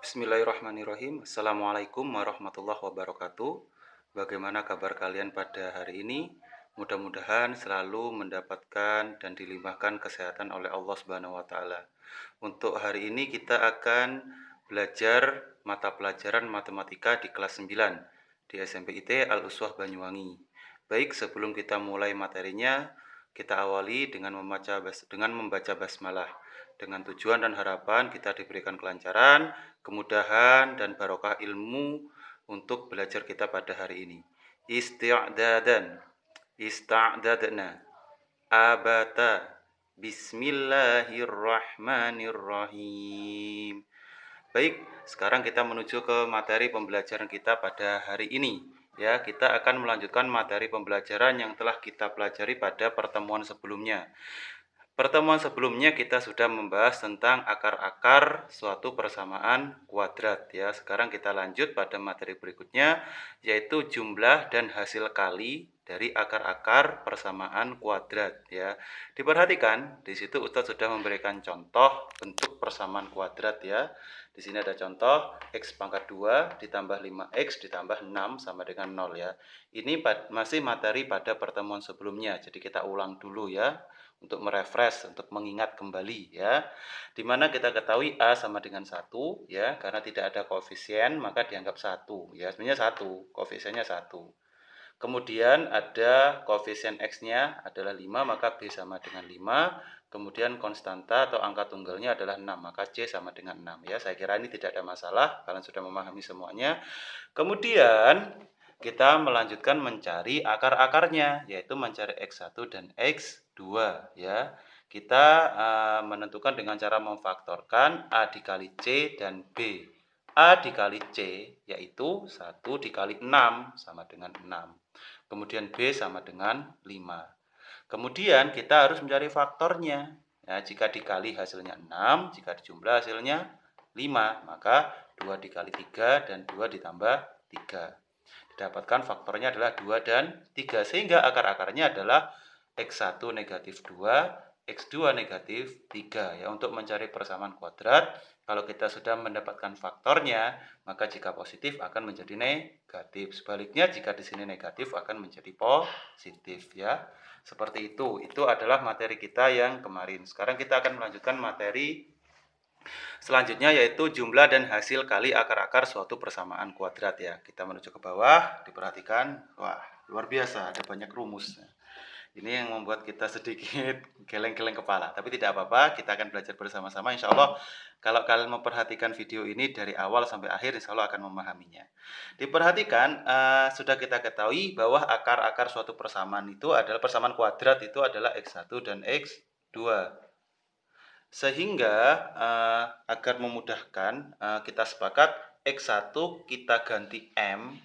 Bismillahirrahmanirrahim. Assalamualaikum warahmatullahi wabarakatuh. Bagaimana kabar kalian pada hari ini? Mudah-mudahan selalu mendapatkan dan dilimpahkan kesehatan oleh Allah Subhanahu wa taala. Untuk hari ini kita akan belajar mata pelajaran matematika di kelas 9 di SMP IT Al-Uswah Banyuwangi. Baik, sebelum kita mulai materinya, kita awali dengan membaca basmalah dengan tujuan dan harapan kita diberikan kelancaran, kemudahan dan barokah ilmu untuk belajar kita pada hari ini. Isti'dadan, ista'dadna, abata, bismillahirrahmanirrahim. Baik, sekarang kita menuju ke materi pembelajaran kita pada hari ini. Ya, kita akan melanjutkan materi pembelajaran yang telah kita pelajari pada pertemuan sebelumnya. Pertemuan sebelumnya kita sudah membahas tentang akar-akar suatu persamaan kuadrat ya. Sekarang kita lanjut pada materi berikutnya yaitu jumlah dan hasil kali dari akar-akar persamaan kuadrat ya. Diperhatikan, di situ Ustadz sudah memberikan contoh bentuk persamaan kuadrat ya. Di sini ada contoh x pangkat 2 ditambah 5x ditambah 6 sama dengan 0 ya. Ini masih materi pada pertemuan sebelumnya. Jadi kita ulang dulu ya, untuk merefresh, untuk mengingat kembali ya. Dimana kita ketahui A sama dengan 1 ya, karena tidak ada koefisien maka dianggap 1 ya. Sebenarnya 1, koefisiennya 1. Kemudian ada koefisien X-nya adalah 5 maka B sama dengan 5. Kemudian konstanta atau angka tunggalnya adalah 6 maka C sama dengan 6 ya. Saya kira ini tidak ada masalah, kalian sudah memahami semuanya. Kemudian kita melanjutkan mencari akar-akarnya, yaitu mencari X1 dan X2 ya. Kita menentukan dengan cara memfaktorkan A dikali C dan B. A dikali C yaitu 1 dikali 6 sama dengan 6. Kemudian B sama dengan 5. Kemudian kita harus mencari faktornya. Ya, jika dikali hasilnya 6, jika dijumlah hasilnya 5, maka 2 dikali 3 dan 2 ditambah 3. Didapatkan faktornya adalah 2 dan 3, sehingga akar-akarnya adalah X1 negatif 2, X2 negatif 3. Ya, untuk mencari persamaan kuadrat, kalau kita sudah mendapatkan faktornya, maka jika positif akan menjadi negatif. Sebaliknya, jika di sini negatif akan menjadi positif ya. Seperti itu. Itu adalah materi kita yang kemarin. Sekarang kita akan melanjutkan materi selanjutnya yaitu jumlah dan hasil kali akar-akar suatu persamaan kuadrat ya. Kita menuju ke bawah, diperhatikan. Wah, luar biasa, ada banyak rumus. Ini yang membuat kita sedikit geleng-geleng kepala. Tapi tidak apa-apa, kita akan belajar bersama-sama. Insya Allah, kalau kalian memperhatikan video ini dari awal sampai akhir, insya Allah akan memahaminya. Diperhatikan, sudah kita ketahui bahwa akar-akar suatu persamaan itu adalah persamaan kuadrat itu adalah X1 dan X2. Sehingga agar memudahkan kita sepakat X1 kita ganti M,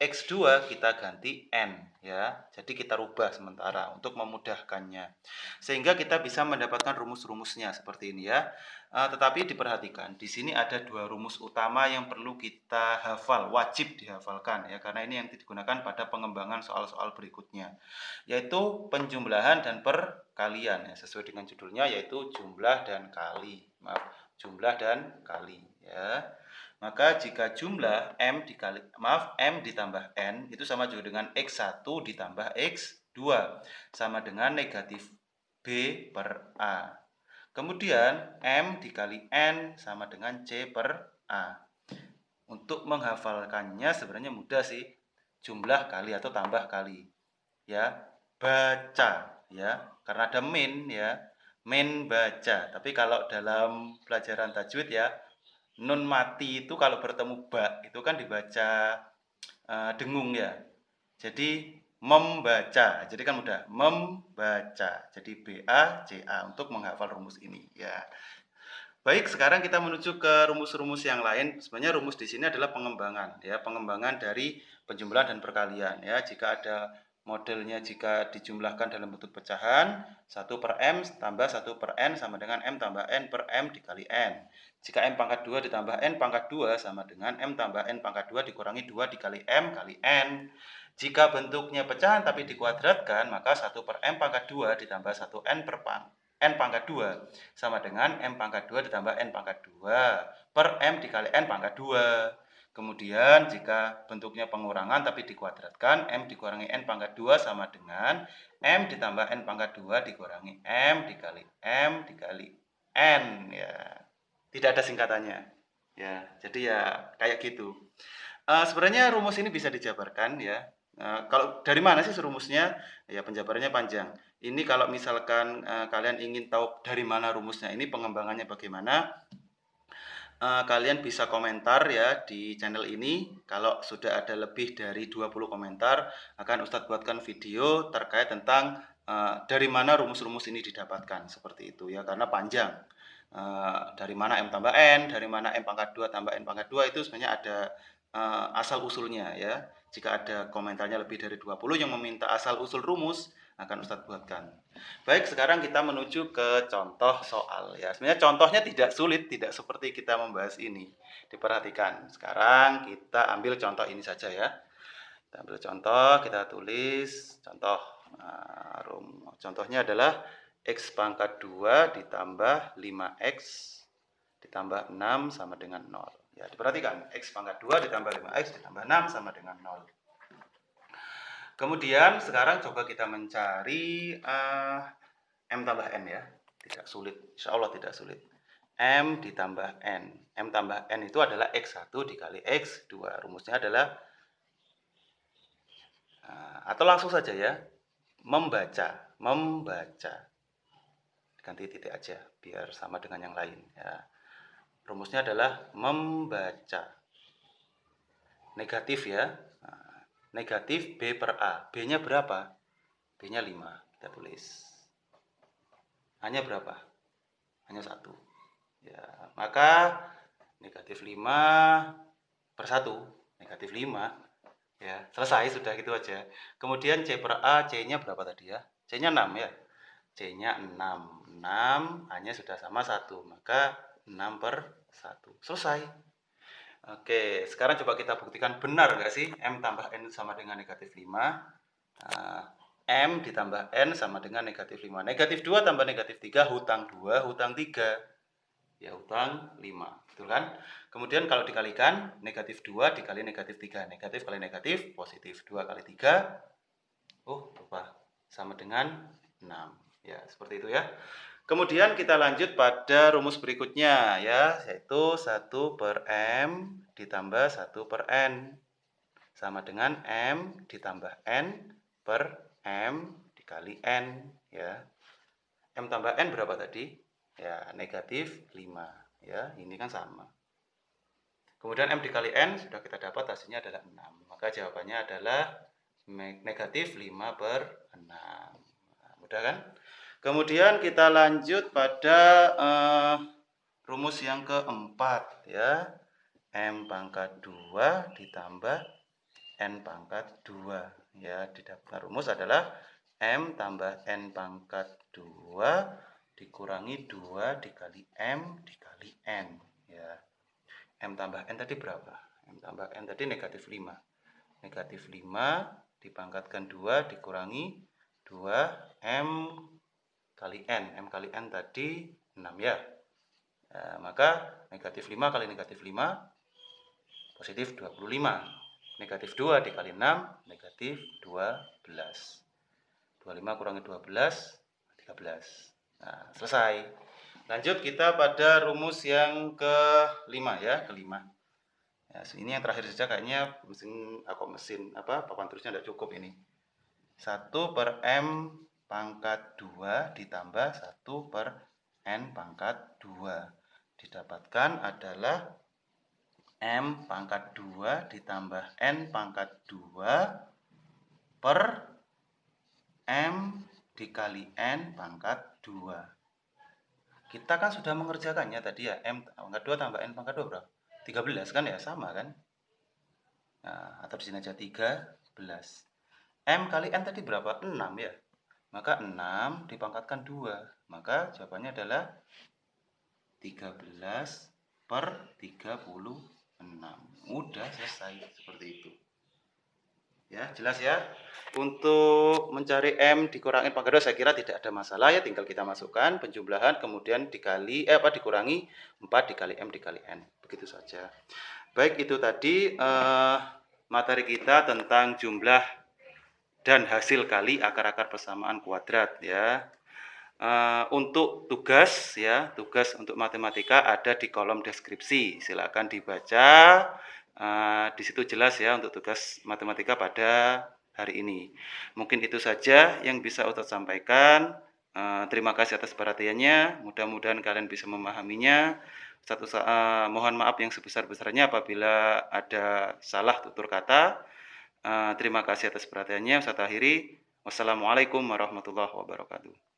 X2 kita ganti N ya. Jadi kita rubah sementara untuk memudahkannya. Sehingga kita bisa mendapatkan rumus-rumusnya seperti ini ya. Tetapi diperhatikan, di sini ada dua rumus utama yang perlu kita hafal, wajib dihafalkan ya, karena ini yang digunakan pada pengembangan soal-soal berikutnya, yaitu penjumlahan dan perkalian ya, sesuai dengan judulnya yaitu jumlah dan kali. Jumlah dan kali ya. Maka jika jumlah M ditambah N itu sama juga dengan X1 ditambah X2 sama dengan negatif B per A. Kemudian M dikali N sama dengan C per A. Untuk menghafalkannya sebenarnya mudah sih. Jumlah kali atau tambah kali. Ya, baca ya. Karena ada min ya. Min baca. Tapi kalau dalam pelajaran tajwid ya, nun mati itu kalau bertemu ba itu kan dibaca dengung ya. Jadi membaca. Jadi kan mudah. Membaca. Jadi BACA untuk menghafal rumus ini ya. Baik, sekarang kita menuju ke rumus-rumus yang lain. Sebenarnya rumus di sini adalah pengembangan ya, pengembangan dari penjumlahan dan perkalian ya. Jika ada modelnya, jika dijumlahkan dalam bentuk pecahan 1 per M tambah 1 per N sama dengan M tambah N per M dikali N. Jika M pangkat 2 ditambah N pangkat 2 sama dengan M tambah N pangkat 2 dikurangi 2 dikali M kali N. Jika bentuknya pecahan tapi dikuadratkan, maka 1 per M pangkat 2 ditambah 1 N per N pangkat 2 sama dengan M pangkat 2 ditambah N pangkat 2 per M dikali N pangkat 2. Kemudian jika bentuknya pengurangan tapi dikuadratkan, M dikurangi N pangkat 2 sama dengan M ditambah N pangkat 2 dikurangi M dikali N. Ya, tidak ada singkatannya. Ya, jadi ya kayak gitu. Sebenarnya rumus ini bisa dijabarkan ya. Kalau dari mana sih rumusnya? Ya penjabarannya panjang. Ini kalau misalkan kalian ingin tahu dari mana rumusnya, ini pengembangannya bagaimana, kalian bisa komentar ya di channel ini. Kalau sudah ada lebih dari 20 komentar, akan Ustadz buatkan video terkait tentang dari mana rumus-rumus ini didapatkan, seperti itu ya, karena panjang. Dari mana M tambah N, dari mana M pangkat 2 tambah N pangkat 2, itu sebenarnya ada asal usulnya ya. Jika ada komentarnya lebih dari 20 yang meminta asal usul rumus, akan Ustadz buatkan. Baik, sekarang kita menuju ke contoh soal ya. Sebenarnya contohnya tidak sulit, tidak seperti kita membahas ini. Diperhatikan. Sekarang kita ambil contoh ini saja ya. Kita ambil contoh, kita tulis contoh. Contohnya adalah X pangkat 2 ditambah 5X ditambah 6 sama dengan 0. Ya, diperhatikan. X pangkat 2 ditambah 5X ditambah 6 sama dengan 0. Kemudian sekarang coba kita mencari M tambah N ya. Tidak sulit, insya Allah tidak sulit. M ditambah N. M tambah N itu adalah X1 dikali X2. Rumusnya adalah, atau langsung saja ya, membaca. Ganti titik aja, biar sama dengan yang lain ya. Rumusnya adalah membaca. Negatif ya. Negatif B per A. B-nya berapa? B-nya 5. Kita tulis. A-nya berapa? Hanya 1. Ya, maka negatif 5 per 1. Negatif 5. Ya, selesai, sudah gitu aja. Kemudian C per A, C-nya berapa tadi ya? C-nya 6 ya. C-nya 6. 6, A-nya sudah sama 1. Maka 6 per 1. Selesai. Oke, sekarang coba kita buktikan benar nggak sih M tambah N sama dengan negatif 5. M ditambah N sama dengan negatif 5. Negatif 2 tambah negatif 3, hutang 2, hutang 3. Ya, hutang 5. Betul kan? Kemudian kalau dikalikan, negatif 2 dikali negatif 3. Negatif kali negatif, positif. 2 kali 3, lupa. Sama dengan 6. Ya, seperti itu ya. Kemudian kita lanjut pada rumus berikutnya ya, yaitu 1 per M ditambah 1 per N sama dengan M ditambah N per M dikali N ya. M tambah N berapa tadi? Ya, negatif 5 ya, ini kan sama. Kemudian M dikali N sudah kita dapat, hasilnya adalah 6. Maka jawabannya adalah negatif 5 per 6. Nah, mudah kan? Kemudian kita lanjut pada rumus yang keempat ya. M pangkat 2 ditambah N pangkat 2 ya. Di daftar rumus adalah M tambah N pangkat 2 dikurangi 2 dikali M dikali N ya. M tambah N tadi berapa? M tambah N tadi negatif 5. Negatif 5 dipangkatkan 2 dikurangi 2 M kali N. M kali N tadi 6 ya. Maka negatif 5 kali negatif 5 positif 25. Negatif 2 dikali 6 negatif 12. 25 kurangi 12 13. Nah, selesai. Lanjut kita pada rumus yang kelima ya, kelima. Ya, ini yang terakhir saja, kayaknya papan tulisnya tidak cukup ini. 1 per M pangkat 2 ditambah 1 per N pangkat 2. Didapatkan adalah M pangkat 2 ditambah N pangkat 2 per M dikali N pangkat 2. Kita kan sudah mengerjakannya tadi ya, M pangkat 2 tambah N pangkat 2 berapa? 13 kan ya, sama kan? Nah, atau di sini aja 13. M kali N tadi berapa? 6 ya. Maka 6 dipangkatkan 2. Maka jawabannya adalah 13 per 36. Mudah, selesai seperti itu. Ya, jelas ya. Untuk mencari M dikurangi pangkat 2 saya kira tidak ada masalah ya, tinggal kita masukkan penjumlahan kemudian dikurangi 4 dikali M dikali N. Begitu saja. Baik, itu tadi materi kita tentang jumlah dan hasil kali akar-akar persamaan kuadrat ya. Untuk tugas ya, tugas untuk matematika ada di kolom deskripsi. Silakan dibaca. Di situ jelas ya untuk tugas matematika pada hari ini. Mungkin itu saja yang bisa Ustadz sampaikan. Terima kasih atas perhatiannya. Mudah-mudahan kalian bisa memahaminya. Mohon maaf yang sebesar-besarnya apabila ada salah tutur kata. Terima kasih atas perhatiannya. Ustadz akhiri. Wassalamualaikum warahmatullahi wabarakatuh.